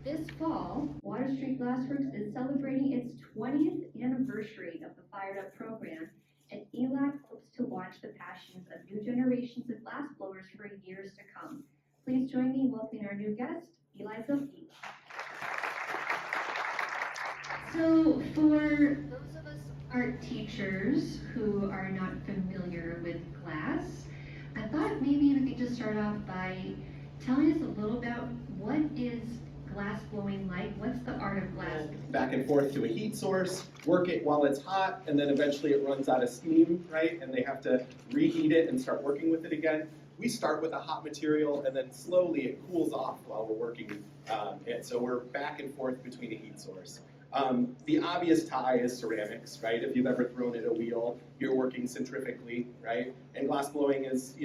This fall, Water Street Glassworks is celebrating its 20th anniversary of the Fired Up program, and ELAC hopes to launch the passions of new generations of glassblowers for years to come. Please join me in welcoming our new guest, Eli Zilke. So for those of us art teachers who are not familiar with glass, I thought maybe we could just start off by telling us a little about what is glass blowing like? What's the art of glass? Back and forth to a heat source, work it while it's hot, and then eventually it runs out of steam, right? And they have to reheat it and start working with it again. We start with a hot material, and then slowly it cools off while we're working it. So we're back and forth between a heat source. The obvious tie is ceramics, right? If you've ever thrown at a wheel, you're working centrifugally, right? And glass blowing is,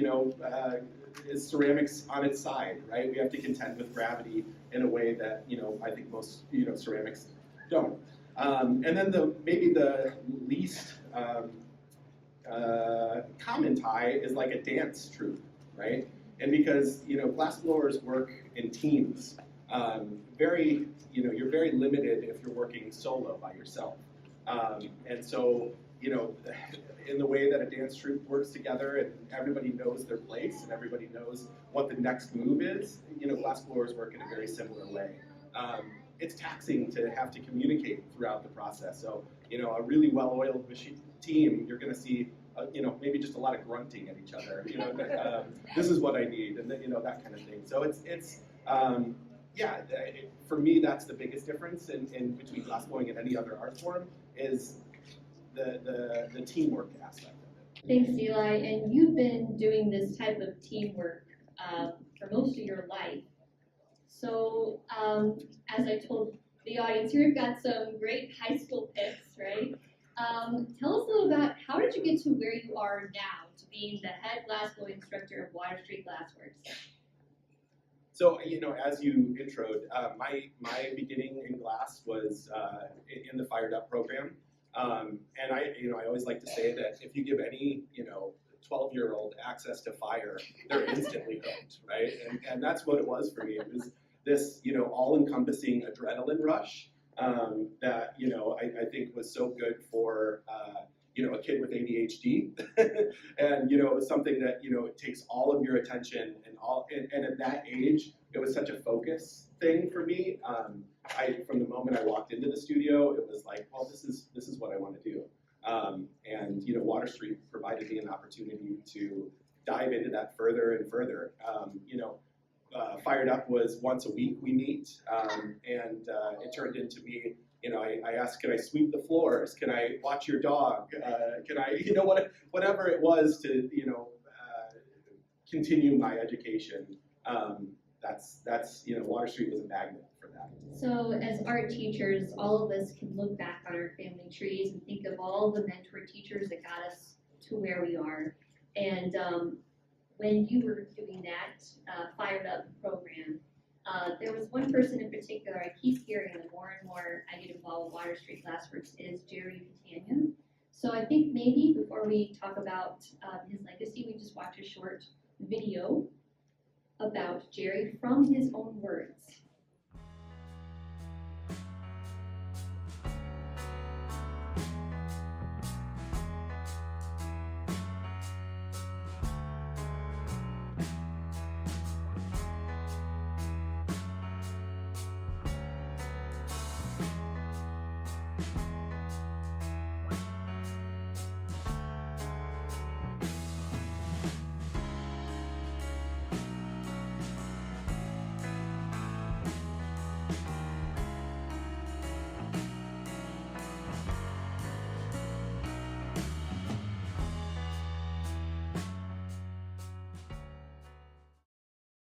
is ceramics on its side, right? We have to contend with gravity in a way that, I think most, ceramics don't. And then maybe the least common tie is like a dance troupe, right? And because, glass blowers work in teams, you're very limited if you're working solo by yourself. And so, in the way that a dance troupe works together and everybody knows their place and everybody knows what the next move is, glass blowers work in a very similar way. It's taxing to have to communicate throughout the process. So, a really well-oiled machine team, you're going to see, maybe just a lot of grunting at each other. This is what I need, and that kind of thing. So for me, that's the biggest difference in between glass blowing and any other art form is the teamwork aspect of it. Thanks, Eli. And you've been doing this type of teamwork for most of your life. So, as I told the audience here, we've got some great high school picks, right? Tell us a little about how did you get to where you are now, to being the head glass blowing instructor of Water Street Glassworks? So, as you introed, my beginning in glass was in the Fired Up program. And I always like to say that if you give any, 12-year-old access to fire, they're instantly hooked, right? And that's what it was for me. It was this, all-encompassing adrenaline rush that, I think was so good for, a kid with ADHD. And, it was something that, it takes all of your attention and at that age, it was such a focus thing for me. From the moment I walked into the studio, it was like, well, this is what I want to do. And, Water Street provided me an opportunity to dive into that further and further. Fired Up was once a week we meet, and it turned into me, I asked, can I sweep the floors? Can I watch your dog? Can I, whatever it was to, continue my education. That's Water Street was a magnet for that. So as art teachers, all of us can look back on our family trees and think of all the mentor teachers that got us to where we are. And when you were doing that Fired Up program, there was one person in particular I keep hearing the more and more I get involved with Water Street Glassworks is Jerry Catania. So I think maybe before we talk about his legacy, we just watch a short video about Jerry from his own words.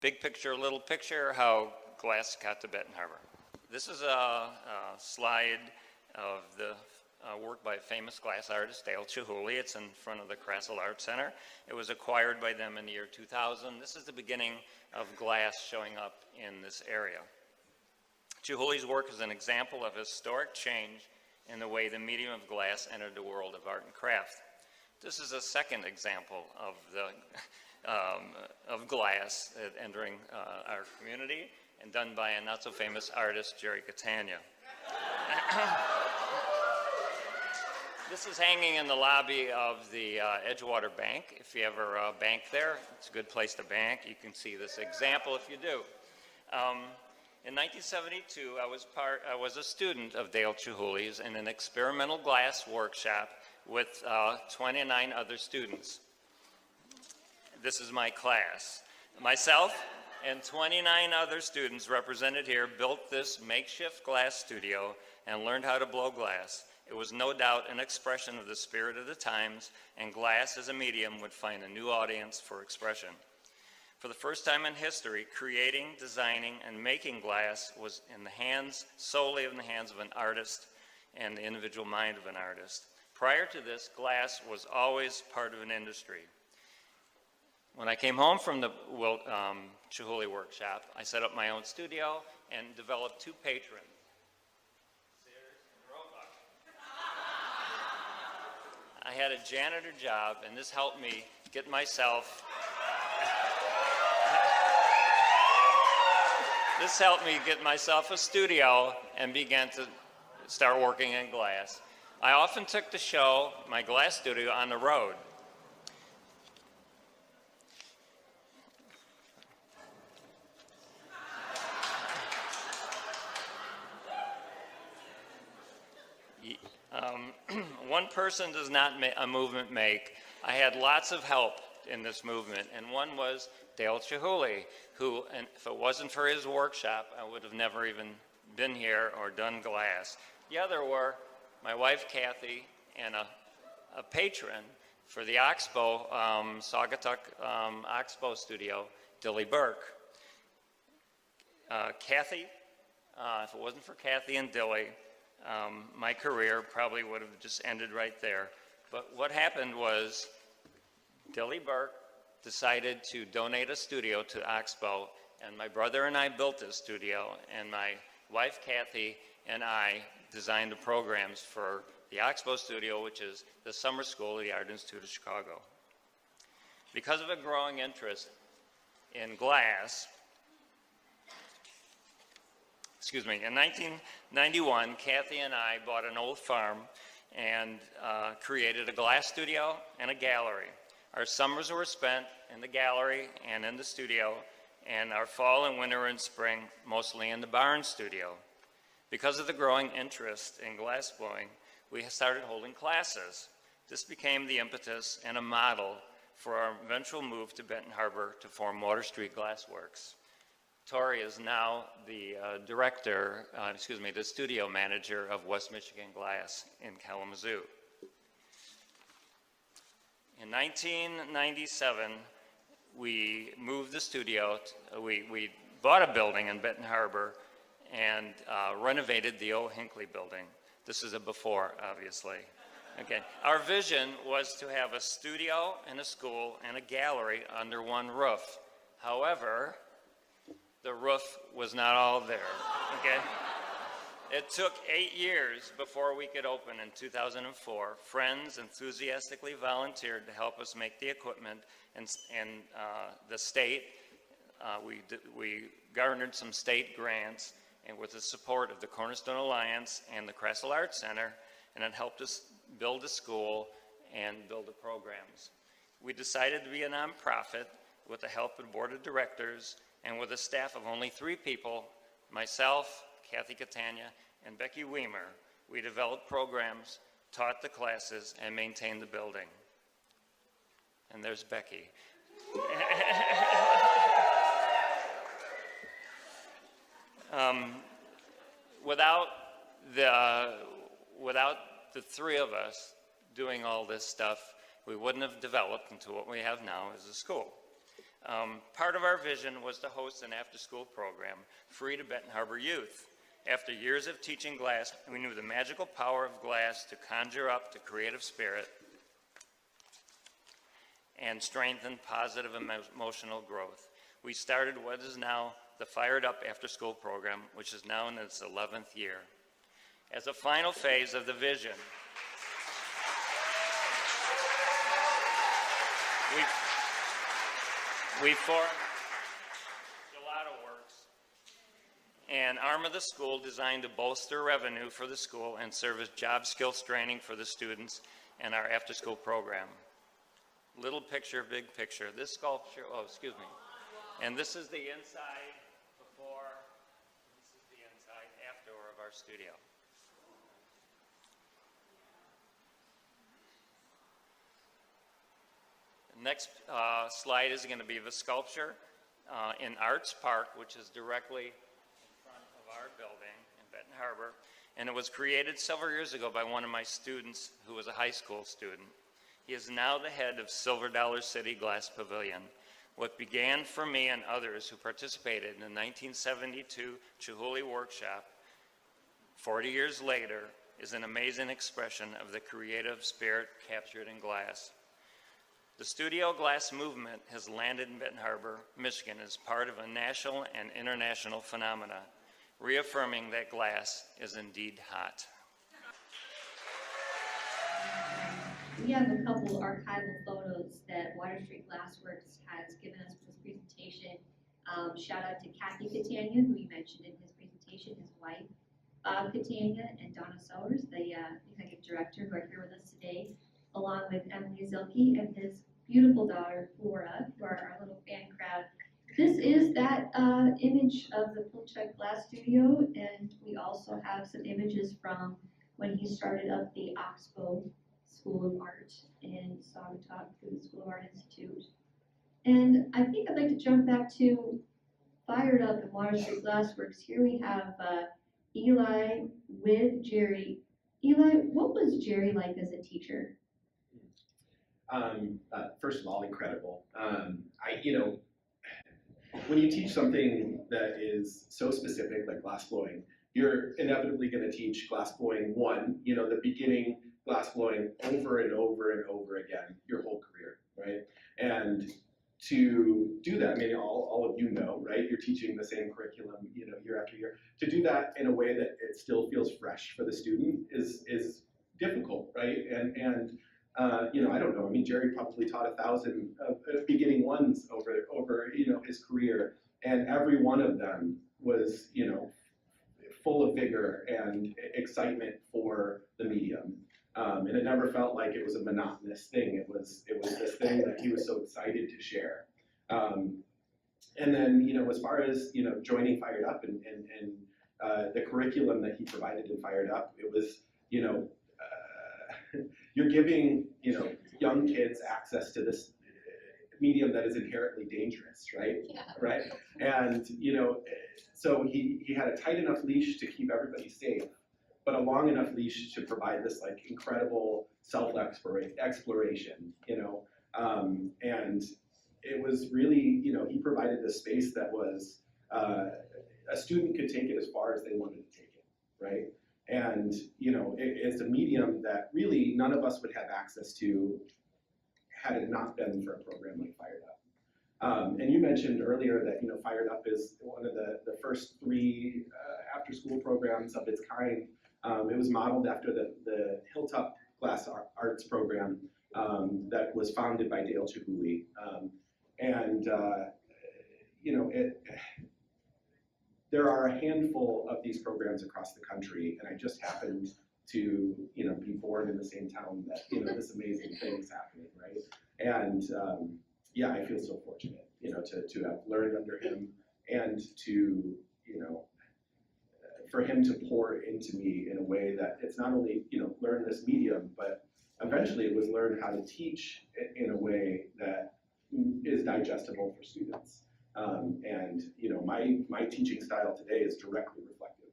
Big picture, little picture, how glass got to Benton Harbor. This is a slide of the work by a famous glass artist, Dale Chihuly. It's in front of the Crassel Art Center. It was acquired by them in the year 2000. This is the beginning of glass showing up in this area. Chihuly's work is an example of historic change in the way the medium of glass entered the world of art and craft. This is a second example of the of glass entering our community, and done by a not-so-famous artist, Jerry Catania. This is hanging in the lobby of the Edgewater Bank. If you ever bank there, it's a good place to bank. You can see this example if you do. In 1972, I was a student of Dale Chihuly's in an experimental glass workshop with 29 other students. This is my class. Myself and 29 other students represented here built this makeshift glass studio and learned how to blow glass. It was no doubt an expression of the spirit of the times, and glass as a medium would find a new audience for expression. For the first time in history, creating, designing, and making glass was solely in the hands of an artist and the individual mind of an artist. Prior to this, glass was always part of an industry. When I came home from the Chihuly workshop, I set up my own studio and developed two patrons. I had a janitor job, and this helped me get myself a studio and began to start working in glass. I often took the show, my glass studio, on the road. One person does not a movement make. I had lots of help in this movement, and one was Dale Chihuly, who, and if it wasn't for his workshop, I would have never even been here or done glass. The other were my wife, Kathy, and a patron for the Oxbow, Saugatuck Oxbow studio, Dilly Burke. Kathy, if it wasn't for Kathy and Dilly, my career probably would have just ended right there. But what happened was Dilly Burke decided to donate a studio to Oxbow, and my brother and I built this studio, and my wife Kathy and I designed the programs for the Oxbow studio, which is the summer school of the Art Institute of Chicago. Because of a growing interest in glass, in 1991, Kathy and I bought an old farm and created a glass studio and a gallery. Our summers were spent in the gallery and in the studio, and our fall and winter and spring mostly in the barn studio. Because of the growing interest in glass blowing, we started holding classes. This became the impetus and a model for our eventual move to Benton Harbor to form Water Street Glass Works. Tori is now the the studio manager of West Michigan Glass in Kalamazoo. In 1997, we moved the studio, we bought a building in Benton Harbor and renovated the old Hinckley building. This is a before, obviously. Okay. Our vision was to have a studio and a school and a gallery under one roof. However, the roof was not all there, okay? It took 8 years before we could open in 2004. Friends enthusiastically volunteered to help us make the equipment, and the state, we garnered some state grants, and with the support of the Cornerstone Alliance and the Kressel Arts Center, and it helped us build a school and build the programs. We decided to be a nonprofit with the help of the board of directors and with a staff of only 3 people, myself, Kathy Catania, and Becky Weimer. We developed programs, taught the classes, and maintained the building. And there's Becky. Without the 3 of us doing all this stuff, we wouldn't have developed into what we have now as a school. Part of our vision was to host an after-school program free to Benton Harbor youth. After years of teaching glass, we knew the magical power of glass to conjure up the creative spirit and strengthen positive emotional growth. We started what is now the Fired Up After-School program, which is now in its 11th year. As a final phase of the vision, We formed Gelato Works, an arm of the school designed to bolster revenue for the school and serve as job skills training for the students and our after-school program. Little picture, big picture. This sculpture, oh, excuse me. And this is the inside before, this is the inside after of our studio. The next slide is going to be the sculpture in Arts Park, which is directly in front of our building in Benton Harbor. And it was created several years ago by one of my students who was a high school student. He is now the head of Silver Dollar City Glass Pavilion. What began for me and others who participated in the 1972 Chihuly workshop 40 years later is an amazing expression of the creative spirit captured in glass. The studio glass movement has landed in Benton Harbor, Michigan as part of a national and international phenomena, reaffirming that glass is indeed hot. We have a couple archival photos that Water Street Glassworks has given us for this presentation. Shout out to Kathy Catania, who he mentioned in his presentation, his wife, Bob Catania, and Donna Sowers, the executive director, who are here with us today, along with Eli Zilke and his beautiful daughter, Flora, who are our little fan crowd. This is that image of the Pilchuck Glass Studio, and we also have some images from when he started up the Oxbow School of Art in Saugatuck through the School of Art Institute. And I think I'd like to jump back to Fired Up and Water Street Glassworks. Here we have Eli with Jerry. Eli, what was Jerry like as a teacher? First of all, incredible. When you teach something that is so specific, like glass blowing, you're inevitably going to teach glass blowing one, the beginning glass blowing over and over and over again your whole career, right? And to do that, I mean, all of you know, right? You're teaching the same curriculum, year after year. To do that in a way that it still feels fresh for the student is difficult, right? And I don't know. I mean, Jerry probably taught 1,000 beginning ones over his career, and every one of them was full of vigor and excitement for the medium. And it never felt like it was a monotonous thing. It was this thing that he was so excited to share. And then, as far as, joining Fired Up and the curriculum that he provided in Fired Up, it was, you're giving, young kids access to this medium that is inherently dangerous, right? Yeah. Right? And, so he had a tight enough leash to keep everybody safe, but a long enough leash to provide this incredible self-exploration, and it was really, he provided this space that was, a student could take it as far as they wanted to take it, right? And, it's a medium that really none of us would have access to had it not been for a program like Fired Up. And you mentioned earlier that, Fired Up is one of the first 3 after-school programs of its kind. It was modeled after the Hilltop Glass Arts program that was founded by Dale Chihuly. There are a handful of these programs across the country, and I just happened to, be born in the same town that, this amazing thing is happening, right? And I feel so fortunate, to have learned under him and to, for him to pour into me in a way that it's not only, learn this medium, but eventually it was learn how to teach in a way that is digestible for students. My teaching style today is directly reflective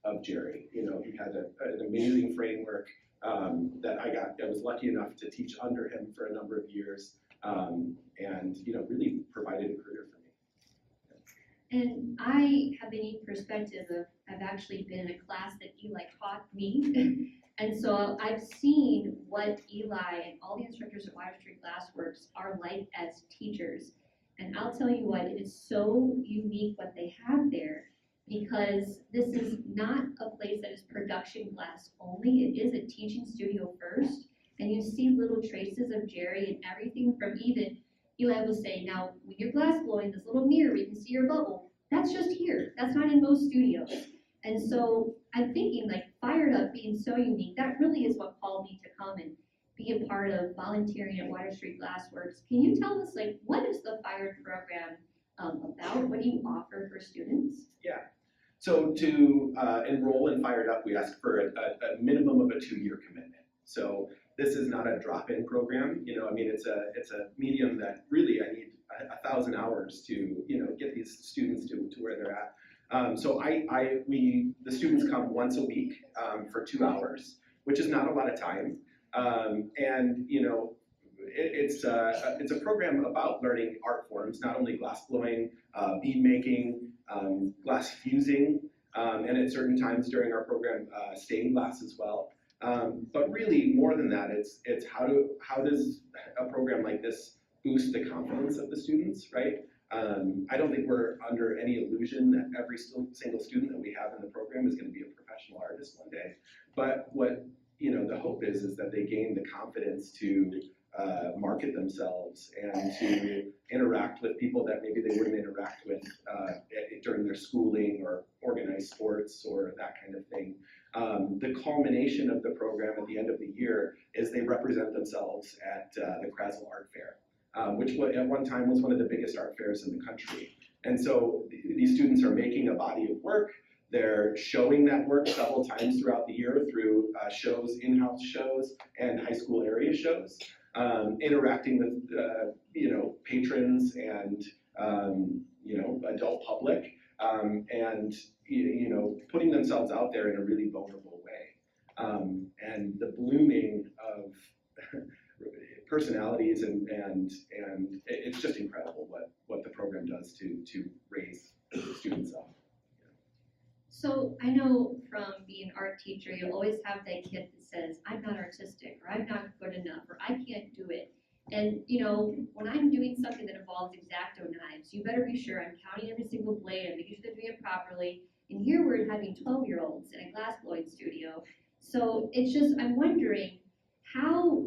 of Jerry. He had an amazing framework that I was lucky enough to teach under him for a number of years, and really provided a career for me. And I have a unique perspective of, I've actually been in a class that Eli taught me. And so I've seen what Eli and all the instructors at Water Street Glassworks are like as teachers. And I'll tell you what, it is so unique what they have there, because this is not a place that is production glass only. It is a teaching studio first. And you see little traces of Jerry and everything from even Eli was saying, now when you're glass blowing, this little mirror where you can see your bubble, that's just here. That's not in most studios. And so I'm thinking like Fired Up being so unique, that really is what called me to come and be a part of volunteering at Water Street Glassworks. Can you tell us like what is the Fired program about? What do you offer for students? Yeah. So to enroll in Fired Up, we ask for a minimum of a 2-year commitment. So this is not a drop-in program. You know, I mean, it's a medium that really I need 1,000 hours to, you know, get these students to where they're at. So the students come once a week for 2 hours, which is not a lot of time. And you know, it's a program about learning art forms, not only glass blowing, bead making, glass fusing, and at certain times during our program, stained glass as well. But really, more than that, it's how does a program like this boost the confidence of the students, right? I don't think we're under any illusion that every single student that we have in the program is going to be a professional artist one day. But what, you know, the hope is that they gain the confidence to market themselves and to interact with people that maybe they wouldn't interact with during their schooling or organized sports or that kind of thing. The culmination of the program at the end of the year is they represent themselves at the Krasel Art Fair, which at one time was one of the biggest art fairs in the country. And so these students are making a body of work. They're showing that work several times throughout the year through shows, in-house shows, and high school area shows, interacting with you know, patrons and you know, adult public, and you know, putting themselves out there in a really vulnerable way. And the blooming of personalities and it's just incredible what the program does to raise students up. So I know from being an art teacher, you'll always have that kid that says, I'm not artistic, or I'm not good enough, or I can't do it. And you know, when I'm doing something that involves X-Acto knives, you better be sure I'm counting every single blade and making sure they're doing it properly. And here we're having 12-year-olds in a glass blowing studio. So it's just, I'm wondering how,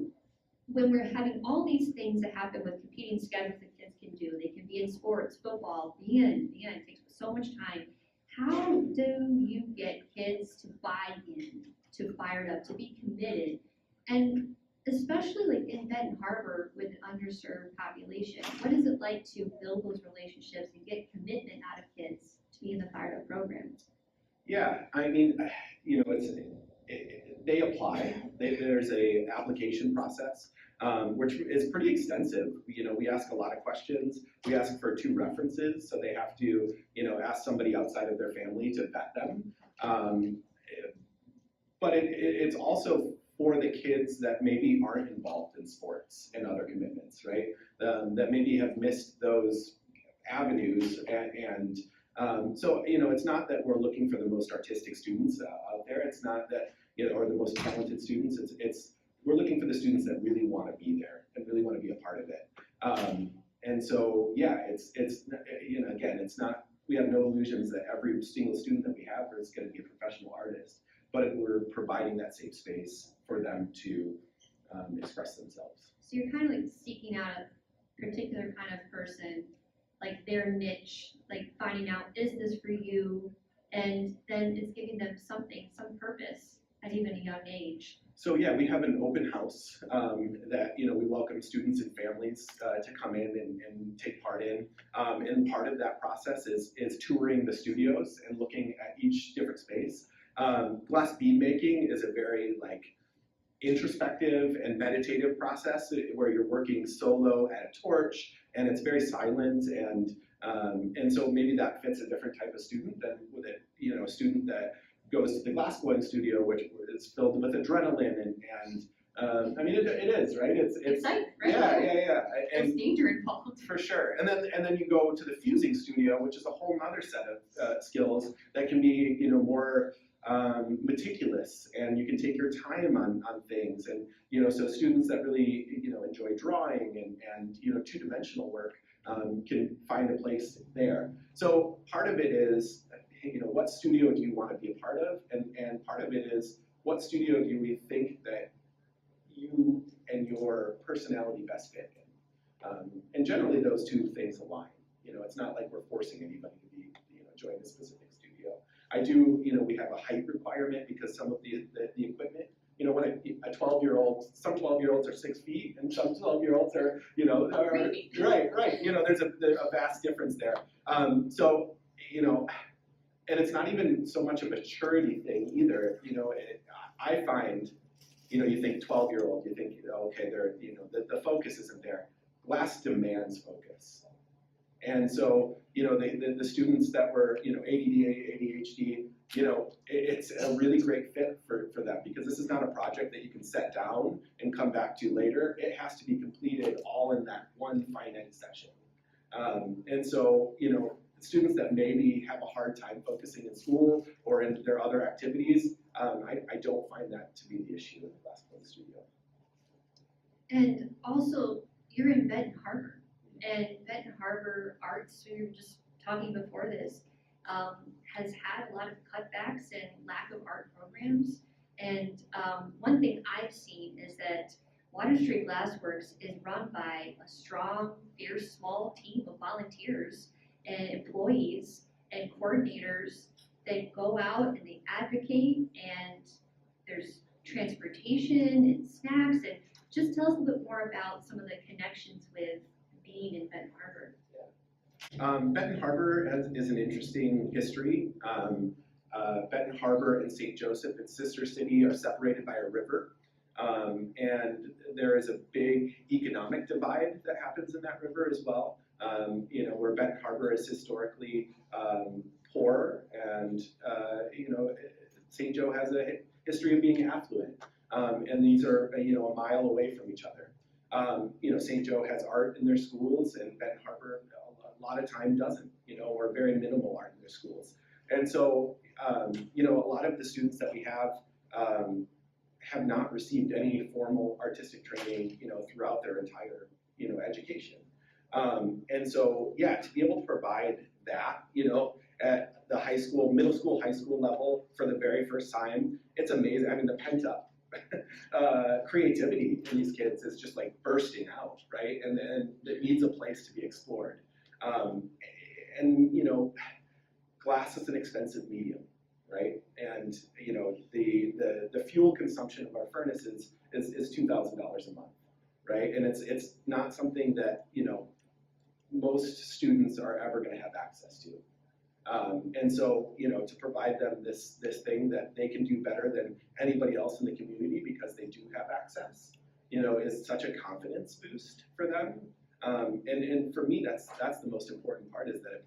when we're having all these things that happen with competing schedules that kids can do, they can be in sports, football, band, it takes so much time. How do you get kids to buy in, to Fired Up, to be committed? And especially like in Benton Harbor with an underserved population, what is it like to build those relationships and get commitment out of kids to be in the Fired Up program? Yeah, I mean, you know, they apply. There's a application process, which is pretty extensive. You know, we ask a lot of questions. We ask for 2 references, so they have to, you know, ask somebody outside of their family to vet them. But it's also for the kids that maybe aren't involved in sports and other commitments, right? That maybe have missed those avenues and so, you know, it's not that we're looking for the most artistic students out there. It's not that, you know, or the most talented students. It's we're looking for the students that really want to be there and really want to be a part of it. And so, yeah, it's you know, again, it's not, we have no illusions that every single student that we have is going to be a professional artist, but we're providing that safe space for them to express themselves. So you're kind of like seeking out a particular kind of person, like their niche, like finding out, is this for you? And then it's giving them something, some purpose at even a young age. So yeah, we have an open house that, you know, we welcome students and families to come in and take part in. And part of that process is touring the studios and looking at each different space. Glass bead making is a very like introspective and meditative process where you're working solo at a torch and it's very silent and so maybe that fits a different type of student than with a, you know, a student that goes to the glass blowing studio, which is filled with adrenaline and I mean it is, right? It's exciting, right? Yeah. And there's danger involved. for sure. And then you go to the fusing studio, which is a whole other set of skills that can be, you know, more meticulous, and you can take your time on things, and you know, so students that really, you know, enjoy drawing and you know, 2-dimensional work can find a place there. So part of it is, you know, what studio do you want to be a part of, and part of it is what studio do we think that you and your personality best fit in. And generally those two things align. It's not like we're forcing anybody to be, join a specific studio. I do, we have a height requirement because some of the equipment, when a 12-year-old, some 12-year-olds are 6 feet and some 12-year-olds are, right. There's a vast difference there. So, and it's not even so much a maturity thing either. I find, you think 12-year-old, you think, okay, they're, the focus isn't there. Glass demands focus. And so, the students that were, ADD, ADHD, it's a really great fit for them because this is not a project that you can set down and come back to later. It has to be completed all in that one finite session. And so, students that maybe have a hard time focusing in school or in their other activities, I don't find that to be the issue in the Glass Code Studio. And also, you're in Benton Harbor. And Benton Harbor Arts, we were just talking before this, has had a lot of cutbacks and lack of art programs. And one thing I've seen is that Water Street Glassworks is run by a strong, fierce, small team of volunteers and employees and coordinators that go out and they advocate, and there's transportation and snacks. And just tell us a little bit more about some of the connections with being in Benton Harbor. Benton Harbor is an interesting history. Benton Harbor and St. Joseph, its sister city, are separated by a river. And there is a big economic divide that happens in that river as well. Where Benton Harbor is historically poor, and St. Joe has a history of being affluent. And these are a mile away from each other. St. Joe has art in their schools, and Benton Harbor a lot of time doesn't, or very minimal art in their schools. And so, a lot of the students that we have not received any formal artistic training, throughout their entire, education. And so, yeah, to be able to provide that, at the high school, middle school, high school level for the very first time, it's amazing. I mean, the pent up creativity in these kids is just like bursting out, right? And it needs a place to be explored. Glass is an expensive medium, right? And the fuel consumption of our furnaces is $2,000 a month, right? And it's not something that most students are ever going to have access to. And so, to provide them this thing that they can do better than anybody else in the community because they do have access, is such a confidence boost for them. And for me, that's the most important part, is that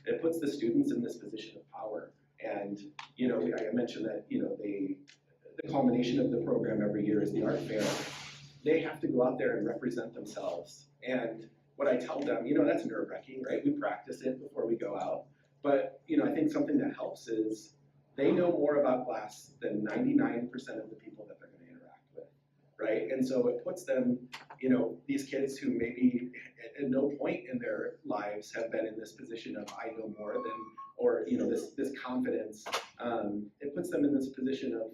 it puts the students in this position of power. And, I mentioned that, the culmination of the program every year is the art fair. They have to go out there and represent themselves. And what I tell them, that's nerve-wracking, right? We practice it before we go out. But, I think something that helps is they know more about glass than 99% of the people that they're going to interact with, right? And so it puts them, these kids who maybe at no point in their lives have been in this position of I know more than, or, this confidence, it puts them in this position of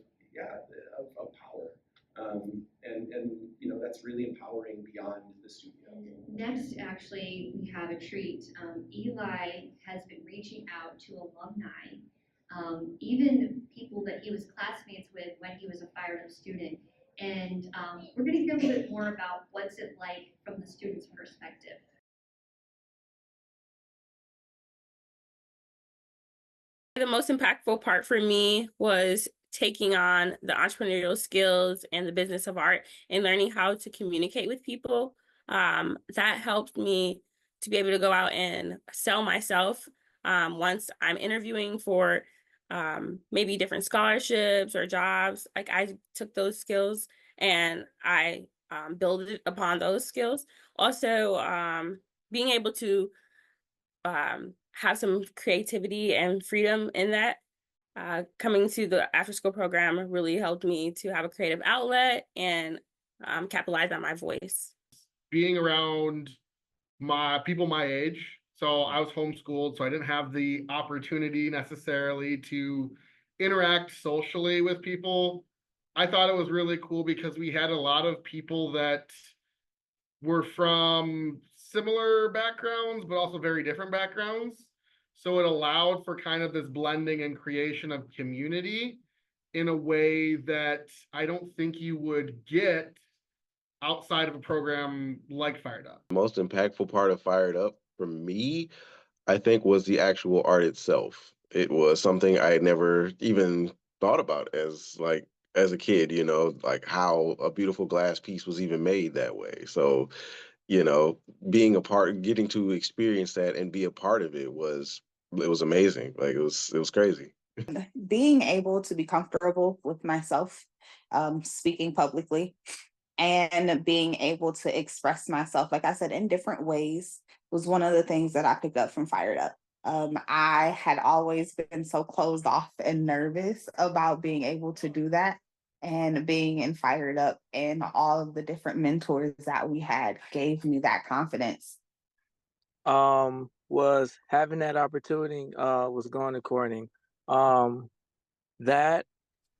power. And that's really empowering beyond the studio. Next, actually, we have a treat. Eli has been reaching out to alumni, even people that he was classmates with when he was a fired up student. And we're going to hear a little bit more about what's it like from the student's perspective. The most impactful part for me was taking on the entrepreneurial skills and the business of art and learning how to communicate with people. That helped me to be able to go out and sell myself once I'm interviewing for maybe different scholarships or jobs. Like, I took those skills and I built upon those skills. Also, being able to have some creativity and freedom in that. Coming to the after-school program really helped me to have a creative outlet and capitalize on my voice. Being around people my age, so I was homeschooled, so I didn't have the opportunity necessarily to interact socially with people. I thought it was really cool because we had a lot of people that were from similar backgrounds, but also very different backgrounds. So it allowed for kind of this blending and creation of community in a way that I don't think you would get outside of a program like Fired Up. The most impactful part of Fired Up for me, I think, was the actual art itself. It was something I had never even thought about as a kid, like how a beautiful glass piece was even made that way. So, being a part, getting to experience that and be a part of it was amazing. Like it was crazy. Being able to be comfortable with myself, speaking publicly, and being able to express myself, like I said, in different ways was one of the things that I picked up from Fired Up. I had always been so closed off and nervous about being able to do that. And being in Fired Up and all of the different mentors that we had gave me that confidence. Was having that opportunity, was going to Corning. That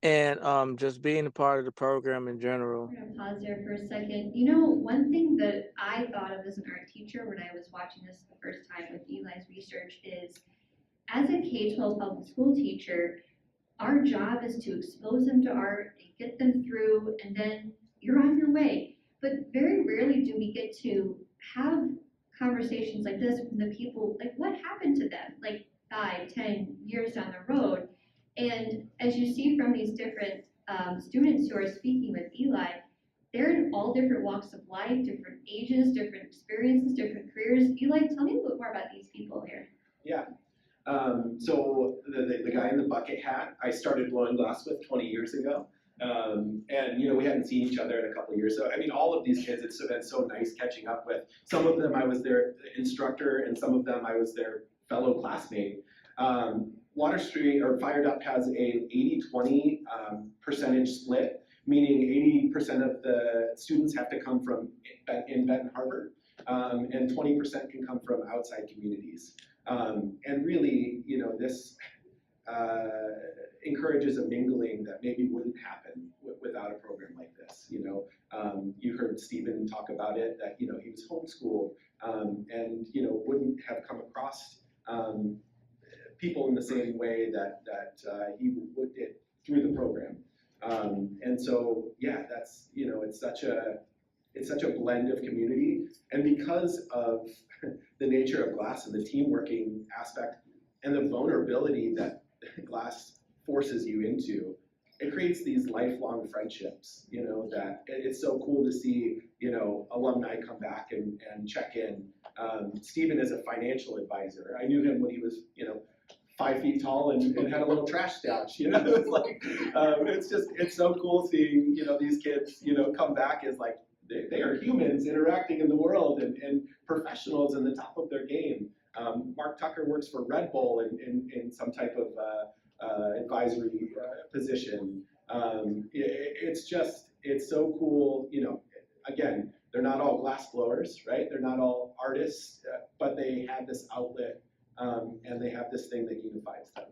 and just being a part of the program in general. I'm gonna pause there for a second. You know, one thing that I thought of as an art teacher when I was watching this the first time with Eli's research is, as a K-12 public school teacher, our job is to expose them to art and get them through, and then you're on your way. But very rarely do we get to have conversations like this with the people, like what happened to them, like 5, 10 years down the road. And as you see from these different students who are speaking with Eli, they're in all different walks of life, different ages, different experiences, different careers. Eli, tell me a little more about these people here. Yeah. So the guy in the bucket hat, I started blowing glass with 20 years ago. And we hadn't seen each other in a couple of years. So I mean, all of these kids, it's been so nice catching up with. Some of them I was their instructor, and some of them I was their fellow classmate. Water Street or Fired Up has an 80-20 percentage split, meaning 80% of the students have to come from in Benton Harbor, and 20% can come from outside communities. And really, this encourages a mingling that maybe wouldn't happen without a program like this. You heard Stephen talk about it, that he was homeschooled, and wouldn't have come across people in the same way that he would did through the program. And so yeah, that's it's such a blend of community, and because of the nature of glass and the team working aspect and the vulnerability that glass forces you into, it creates these lifelong friendships, that it's so cool to see, alumni come back and check in. Stephen is a financial advisor. I knew him when he was, 5 feet tall and had a little trash stash, it's like, it's so cool seeing, these kids, come back as like, they are humans interacting in the world and professionals in the top of their game. Mark Tucker works for Red Bull in some type of advisory position. It's so cool, again, they're not all glass blowers, right? They're not all artists, but they have this outlet, and they have this thing that unifies them.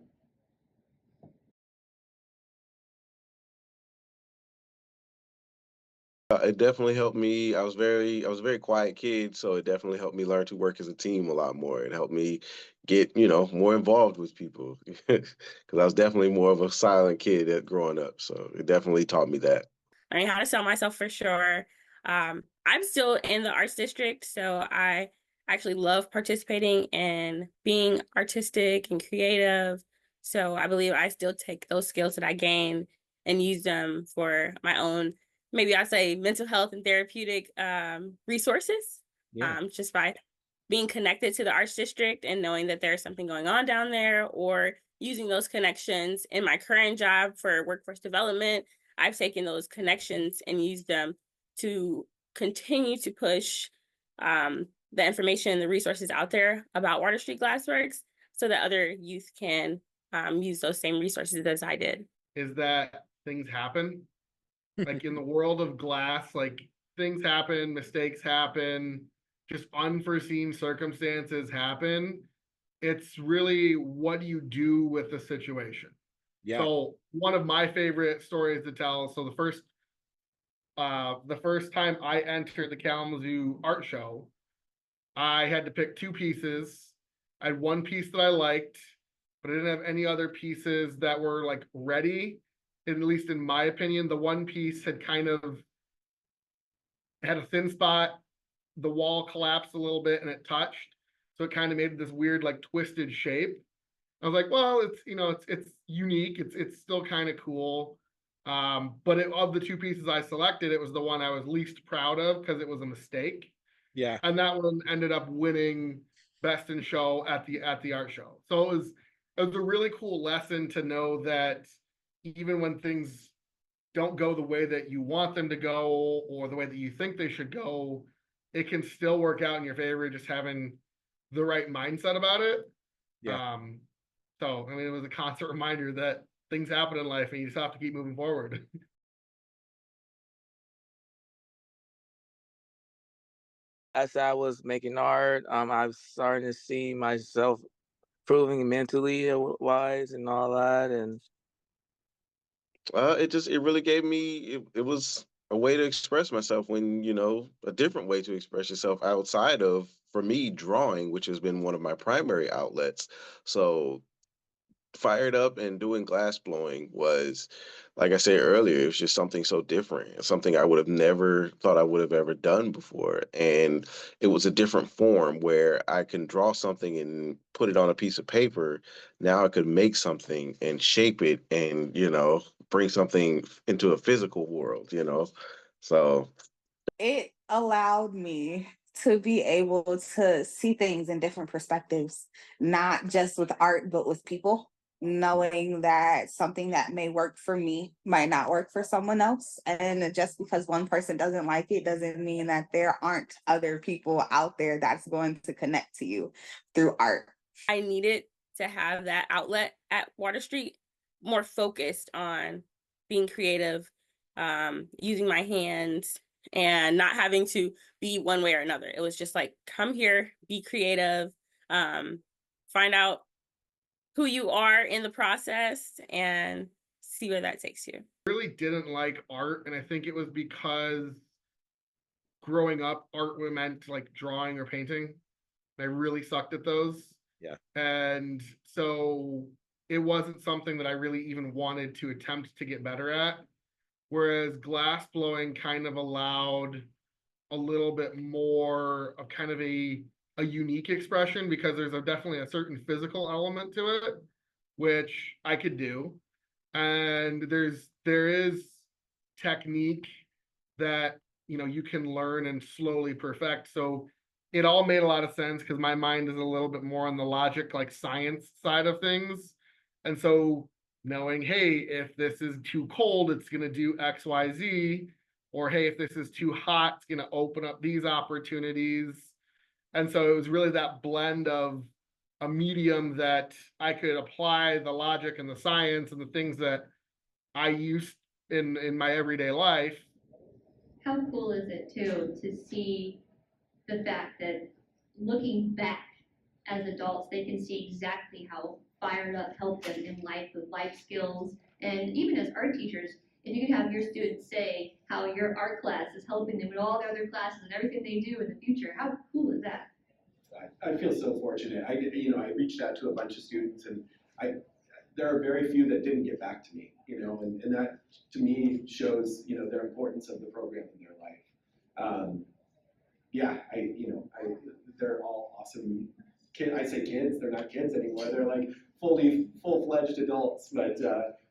It definitely helped me. I was a very quiet kid, so it definitely helped me learn to work as a team a lot more. It helped me get, more involved with people because I was definitely more of a silent kid growing up. So it definitely taught me that. Learning how to sell myself for sure. I'm still in the arts district, so I actually love participating and being artistic and creative. So I believe I still take those skills that I gained and use them for my own, maybe I say mental health and therapeutic resources. Yeah. Just by being connected to the arts district and knowing that there's something going on down there, or using those connections in my current job for workforce development. I've taken those connections and used them to continue to push the information and the resources out there about Water Street Glassworks so that other youth can use those same resources as I did. Is that things happen? Like in the world of glass, like things happen, mistakes happen, just unforeseen circumstances happen. It's really, what do you do with the situation? Yeah. So one of my favorite stories to tell, so the first the first time I entered the Kalamazoo art show, I had to pick two pieces. I had one piece that I liked, but I didn't have any other pieces that were like ready. At least in my opinion, the one piece had kind of had a thin spot, the wall collapsed a little bit and it touched. So it kind of made this weird like twisted shape. I was like, well, it's, you know, it's unique. It's still kind of cool. But of the two pieces I selected, it was the one I was least proud of because it was a mistake. Yeah. And that one ended up winning best in show at the art show. So it was a really cool lesson to know that even when things don't go the way that you want them to go or the way that you think they should go, it can still work out in your favor, just having the right mindset about it. Yeah. So I mean, it was a constant reminder that things happen in life and you just have to keep moving forward. As I was making art, I was starting to see myself improving mentally wise and all that. And It really gave me it was a way to express myself when, you know, a different way to express yourself outside of, for me, drawing, which has been one of my primary outlets. So fired up and doing glass blowing was, like I said earlier, it was just something so different, something I would have never thought I would have ever done before. And it was a different form where I can draw something and put it on a piece of paper. Now I could make something and shape it and, you know, bring something into a physical world, you know. So It allowed me to be able to see things in different perspectives, not just with art, but with people. Knowing that something that may work for me might not work for someone else. And just because one person doesn't like it doesn't mean that there aren't other people out there that's going to connect to you through art. I needed to have that outlet at Water Street, more focused on being creative, using my hands, and not having to be one way or another. It was just like, come here, be creative, find out who you are in the process, and see where that takes you. Really didn't like art, and I think it was because growing up, art meant like drawing or painting. I really sucked at those. Yeah. And so it wasn't something that I really even wanted to attempt to get better at. Whereas glass blowing kind of allowed a little bit more of kind of a unique expression because there's definitely a certain physical element to it, which I could do. And there is technique that, you know, you can learn and slowly perfect. So it all made a lot of sense because my mind is a little bit more on the logic, like science side of things. And so knowing, hey, if this is too cold, it's going to do X, Y, Z, or hey, if this is too hot, it's going to open up these opportunities. And so it was really that blend of a medium that I could apply the logic and the science and the things that I use in my everyday life. How cool is it too to see the fact that looking back as adults, they can see exactly how fired up helped them in life with life skills. And even as art teachers, if you could have your students say how your art class is helping them with all their other classes and everything they do in the future, how cool is that? I feel so fortunate. I reached out to a bunch of students, and there are very few that didn't get back to me, you know, and that to me shows, you know, their importance of the program in their life. They're all awesome. I say kids, they're not kids anymore. They're like full-fledged adults, but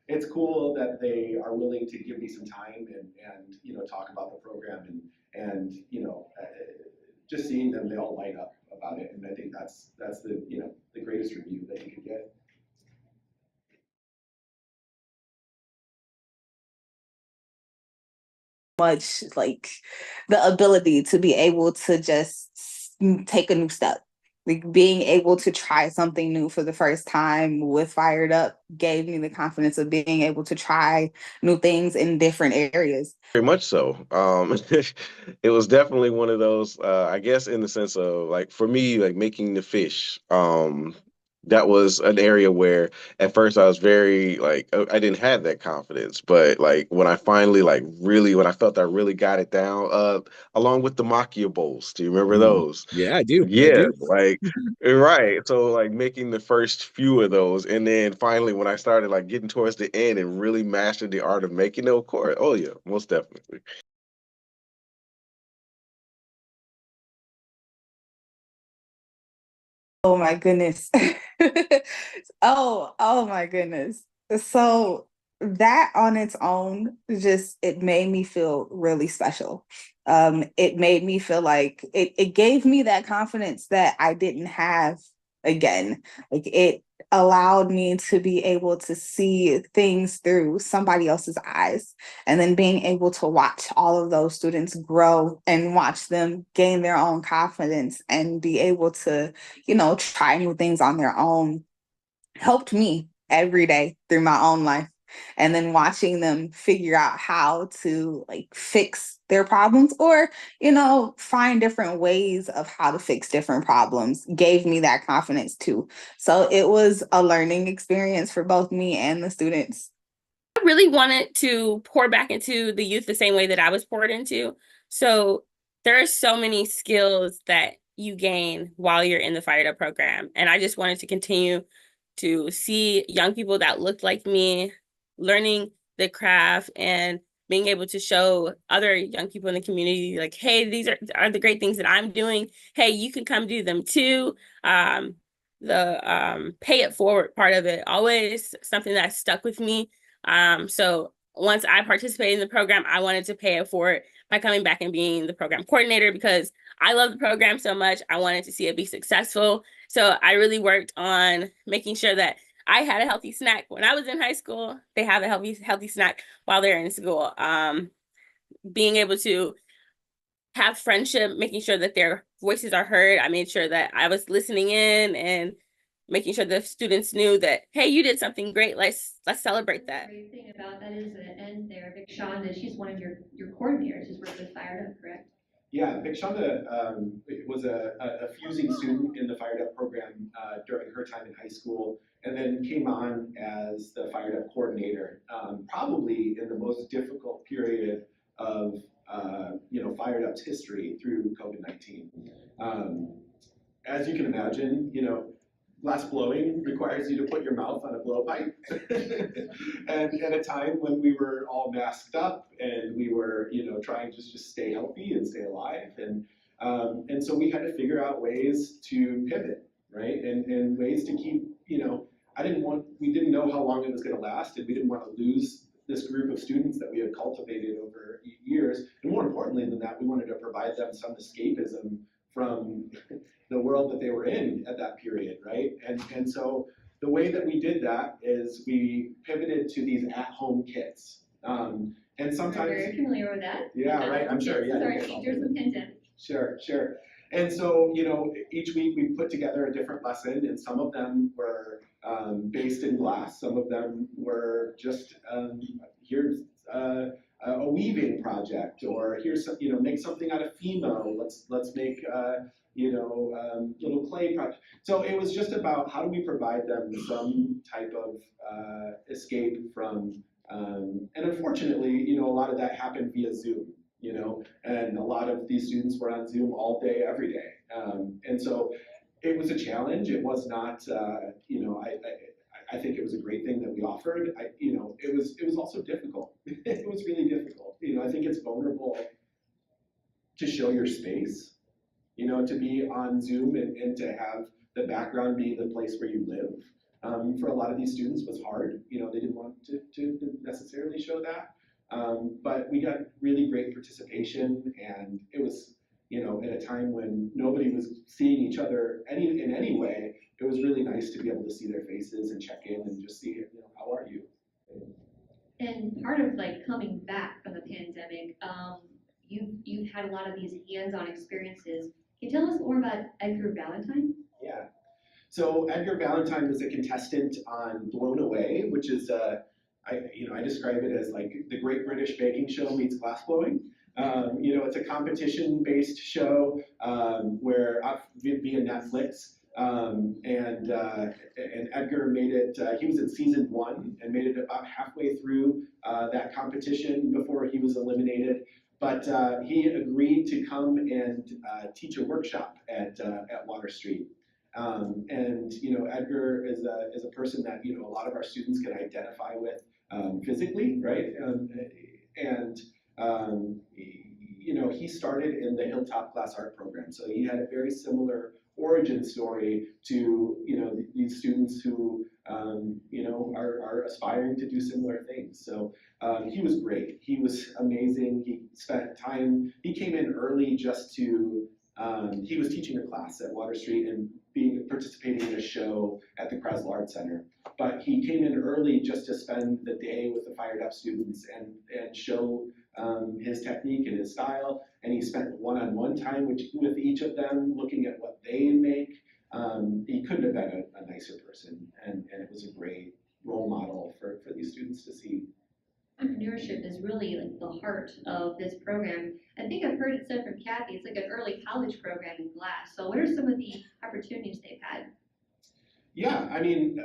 it's cool that they are willing to give me some time and you know, talk about the program and you know, just seeing them, they all light up about it, and I think that's the, you know, the greatest review that you could get. Much like the ability to be able to just take a new step. Like being able to try something new for the first time with Fired Up gave me the confidence of being able to try new things in different areas. very much so. It was definitely one of those, I guess, in the sense of like for me, like making the fish. that was an area where at first I was very like I didn't have that confidence, but like when I finally like really when I felt I really got it down, along with the Makia bowls. Do you remember Mm. those? Yeah, I do. I Yeah, do. like right. So like making the first few of those, and then finally when I started like getting towards the end and really mastered the art of making them, of course. Oh yeah, most definitely. Oh my goodness. Oh my goodness. So that on its own just it made me feel really special. It made me feel like it gave me that confidence that I didn't have again. Like it allowed me to be able to see things through somebody else's eyes, and then being able to watch all of those students grow and watch them gain their own confidence and be able to, try new things on their own helped me every day through my own life. And then watching them figure out how to like fix their problems or, find different ways of how to fix different problems gave me that confidence too. So it was a learning experience for both me and the students. I really wanted to pour back into the youth the same way that I was poured into. So there are so many skills that you gain while you're in the Fired Up program. And I just wanted to continue to see young people that looked like me learning the craft and being able to show other young people in the community, like, hey, these are the great things that I'm doing. Hey, you can come do them too. The pay it forward part of it, always something that stuck with me. So once I participated in the program, I wanted to pay it forward by coming back and being the program coordinator because I love the program so much. I wanted to see it be successful. So I really worked on making sure that I had a healthy snack when I was in high school. They have a healthy snack while they're in school. Being able to have friendship, making sure that their voices are heard. I made sure that I was listening in and making sure the students knew that, hey, you did something great. Let's celebrate that. The great thing about that is the end there, Vic Shonda, she's one of your coordinators, who's worked with Fired Up, correct? Yeah, Big Shonda was a fusing student in the Fired Up program during her time in high school, and then came on as the Fired Up coordinator, probably in the most difficult period of Fired Up's history through COVID-19. As you can imagine, glass blowing requires you to put your mouth on a blowpipe. And at a time when we were all masked up and we were, trying to just stay healthy and stay alive. And so we had to figure out ways to pivot, right? And ways to keep, we didn't know how long it was gonna last, and we didn't want to lose this group of students that we had cultivated over years. And more importantly than that, we wanted to provide them some escapism from the world that they were in at that period, right? And so the way that we did that is we pivoted to these at-home kits. And sometimes We're very familiar with that. Yeah, right. I'm sure. Yeah, Sorry, teachers and pandemic. Sure. And so, each week we put together a different lesson, and some of them were based in glass. Some of them were just here's a weaving project, or here's some, make something out of Fimo. Let's make little clay project. So it was just about how do we provide them some type of escape from. And unfortunately, a lot of that happened via Zoom. And a lot of these students were on Zoom all day, every day. And so it was a challenge. It was not, I think it was a great thing that we offered. It was also difficult. It was really difficult. I think it's vulnerable to show your space, to be on Zoom and to have the background be the place where you live. For a lot of these students was hard. They didn't want to necessarily show that. But we got really great participation, and it was, at a time when nobody was seeing each other in any way. It was really nice to be able to see their faces and check in and just see, how are you? And part of like coming back from the pandemic, you've had a lot of these hands-on experiences. Can you tell us more about Edgar Valentine? Yeah. So Edgar Valentine was a contestant on Blown Away, which is I describe it as like the Great British Baking Show meets glass blowing. It's a competition-based show where via Netflix, And Edgar made it, he was in season 1 and made it about halfway through that competition before he was eliminated. But he agreed to come and teach a workshop at Water Street. And Edgar is a person that a lot of our students can identify with physically, right? He started in the Hilltop Class Art program, so he had a very similar origin story to these students who are aspiring to do similar things. So he was great. He was amazing. He spent time. He came in early just to. He was teaching a class at Water Street and participating in a show at the Krasl Art Center. But he came in early just to spend the day with the fired up students and show his technique and his style. And he spent one-on-one time with each of them, looking at what they make. He couldn't have been a nicer person, and it was a great role model for these students to see. Entrepreneurship is really like the heart of this program. I think I've heard it said from Kathy, it's like an early college program in Glass. So what are some of the opportunities they've had? Yeah, I mean,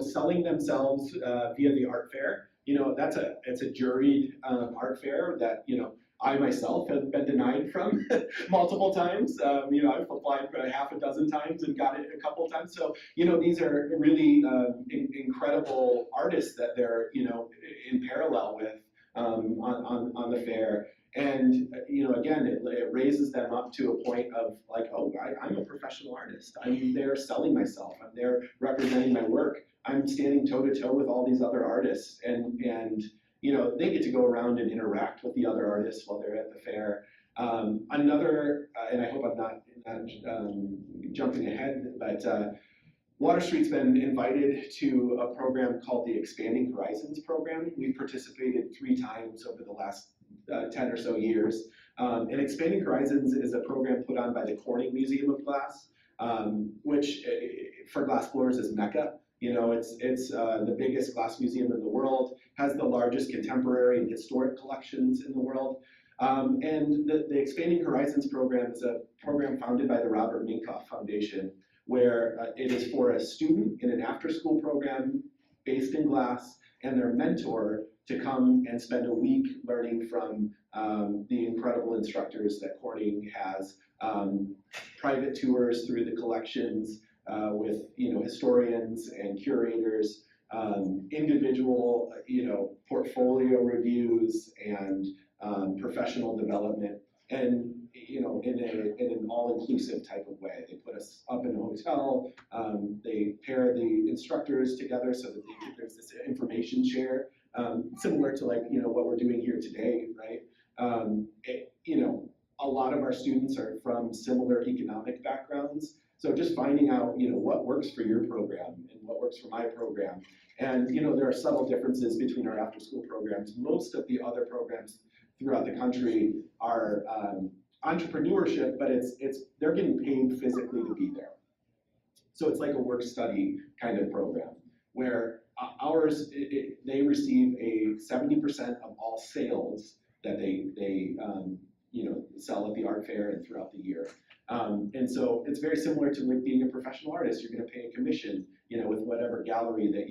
selling themselves via the art fair, it's a juried art fair that, I myself have been denied from multiple times. I've applied for half a dozen times and got it a couple times. So, these are really incredible artists that they're, in parallel with on the fair. And, again, it raises them up to a point of like, oh, I'm a professional artist. I'm there selling myself. I'm there representing my work. I'm standing toe to toe with all these other artists. And they get to go around and interact with the other artists while they're at the fair. And I hope I'm not jumping ahead, but Water Street's been invited to a program called the Expanding Horizons program. We've participated 3 times over the last 10 or so years. And Expanding Horizons is a program put on by the Corning Museum of Glass, which for glassblowers is Mecca. It's the biggest glass museum in the world, has the largest contemporary and historic collections in the world. And the Expanding Horizons program is a program founded by the Robert Minkoff Foundation, where it is for a student in an after-school program based in Glass and their mentor to come and spend a week learning from the incredible instructors that Corning has, private tours through the collections with historians and curators, individual portfolio reviews and professional development, and in an all-inclusive type of way. They put us up in a hotel. They pair the instructors together so that there's this information share, similar to what we're doing here today, right? A lot of our students are from similar economic backgrounds, so just finding out what works for your program and what works for my program. And there are subtle differences between our after-school programs. Most of the other programs throughout the country are entrepreneurship, but they're getting paid physically to be there. So it's like a work-study kind of program, where ours, they receive a 70% of all sales that they sell at the art fair and throughout the year. And so it's very similar to like being a professional artist. You're going to pay a commission, with whatever gallery that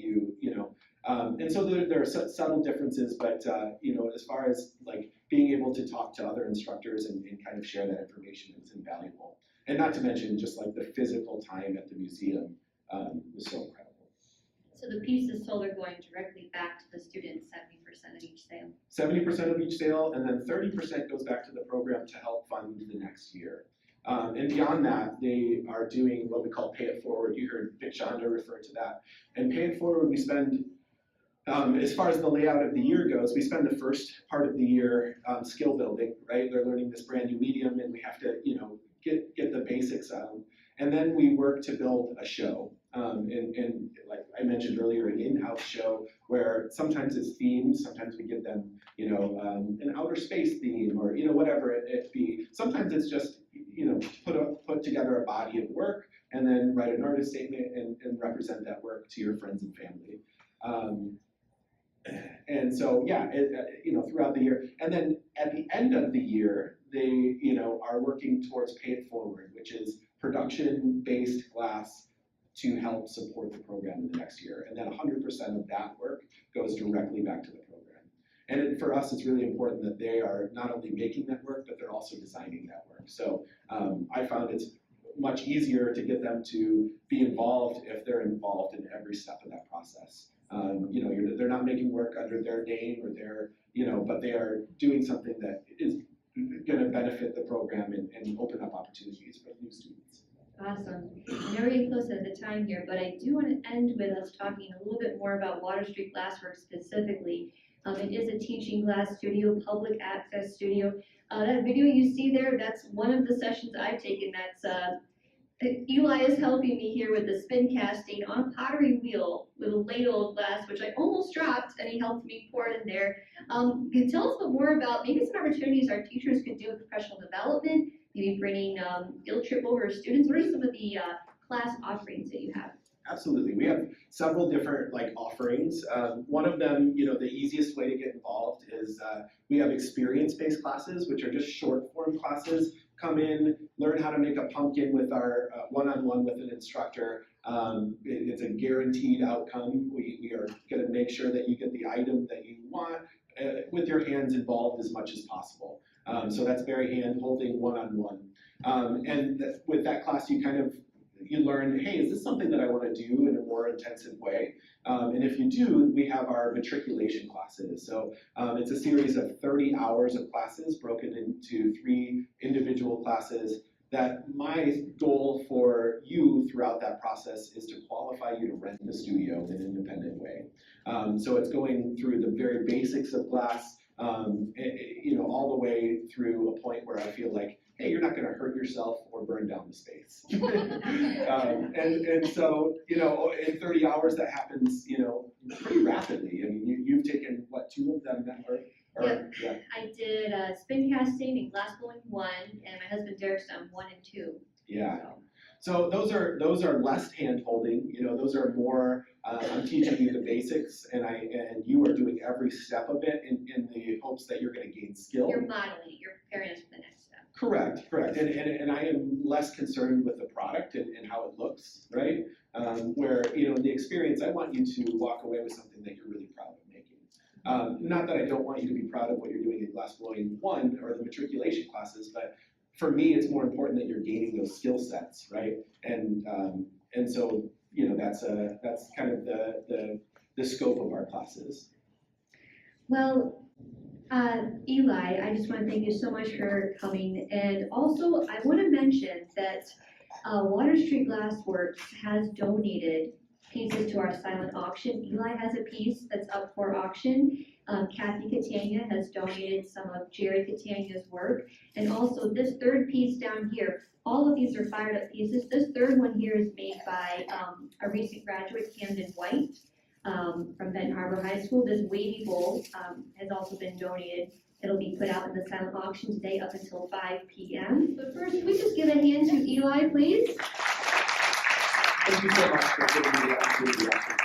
and so there are subtle differences, but as far as like being able to talk to other instructors and kind of share that information is invaluable. And not to mention just like the physical time at the museum was so incredible. So the pieces sold are going directly back to the students, 70% of each sale. 70% of each sale, and then 30% goes back to the program to help fund the next year. And beyond that, they are doing what we call Pay It Forward. You heard Vic Shonda refer to that. And Pay It Forward, we spend, as far as the layout of the year goes, we spend the first part of the year skill building, right? They're learning this brand new medium, and we have to, get the basics out. And then we work to build a show. And like I mentioned earlier, an in-house show where sometimes it's themed, sometimes we give them, an outer space theme or, whatever it be. Sometimes it's just, put together a body of work and then write an artist statement and represent that work to your friends and family. And so, yeah, throughout the year. And then at the end of the year, they, are working towards Pay It Forward, which is production-based glass to help support the program in the next year. And then 100% of that work goes directly back to the program. And for us, it's really important that they are not only making that work, but they're also designing that work. So I found it's much easier to get them to be involved if they're involved in every step of that process. You know, they're not making work under their name or their, you know, but they are doing something that is going to benefit the program and open up opportunities for new students. Awesome. I know we're getting close to the time here, but I do want to end with us talking a little bit more about Water Street Glassworks specifically. It is a teaching glass studio, public access studio. That video you see there, that's one of the sessions I've taken. That's Eli is helping me here with the spin casting on a pottery wheel with a ladle of glass, which I almost dropped, and he helped me pour it in there. Can you tell us a bit more about maybe some opportunities our teachers could do with professional development, maybe bringing field trip over students? What are some of the class offerings that you have? Absolutely. We have several different offerings. One of them, you know, the easiest way to get involved is we have experience-based classes, which are just short form classes. Come in, learn how to make a pumpkin with our one-on-one with an instructor. It's a guaranteed outcome. We are going to make sure that you get the item that you want with your hands involved as much as possible. So that's very hand-holding one-on-one. With that class, you learn, hey, is this something that I want to do in a more intensive way? And if you do, we have our matriculation classes. So it's a series of 30 hours of classes broken into 3 individual classes that my goal for you throughout that process is to qualify you to rent the studio in an independent way. So it's going through the very basics of glass, you know, all the way through a point where I feel like, hey, you're not going to hurt yourself or burn down the space. And so, you know, in 30 hours, that happens, you know, pretty rapidly. I mean, you've taken, what, 2 of them that were? Yep. Yeah. I did spin casting and glass blowing 1, and my husband Derek's done 1 and 2. Yeah. So those are less hand-holding. You know, those are more. I'm teaching you the basics, and you are doing every step of it in the hopes that you're going to gain skill. You're modeling it. You're preparing us for the next step. Correct. And I am less concerned with the product and how it looks, right? Where, you know, in the experience, I want you to walk away with something that you're really proud of making. Not that I don't want you to be proud of what you're doing in glass blowing 1 or the matriculation classes, but for me, it's more important that you're gaining those skill sets, right? And so, you know, that's kind of the scope of our classes. Well, Eli, I just want to thank you so much for coming. And also, I want to mention that Water Street Glassworks has donated pieces to our silent auction. Eli has a piece that's up for auction. Catania has donated some of Jerry Catania's work. And also this 3rd piece down here, all of these are fired up pieces. This 3rd one here is made by a recent graduate, Camden White, from Benton Harbor High School. This wavy bowl has also been donated. It'll be put out in the silent auction today up until 5 p.m. But first, can we just give a hand to Eli, please? Thank you so much for giving me the opportunity.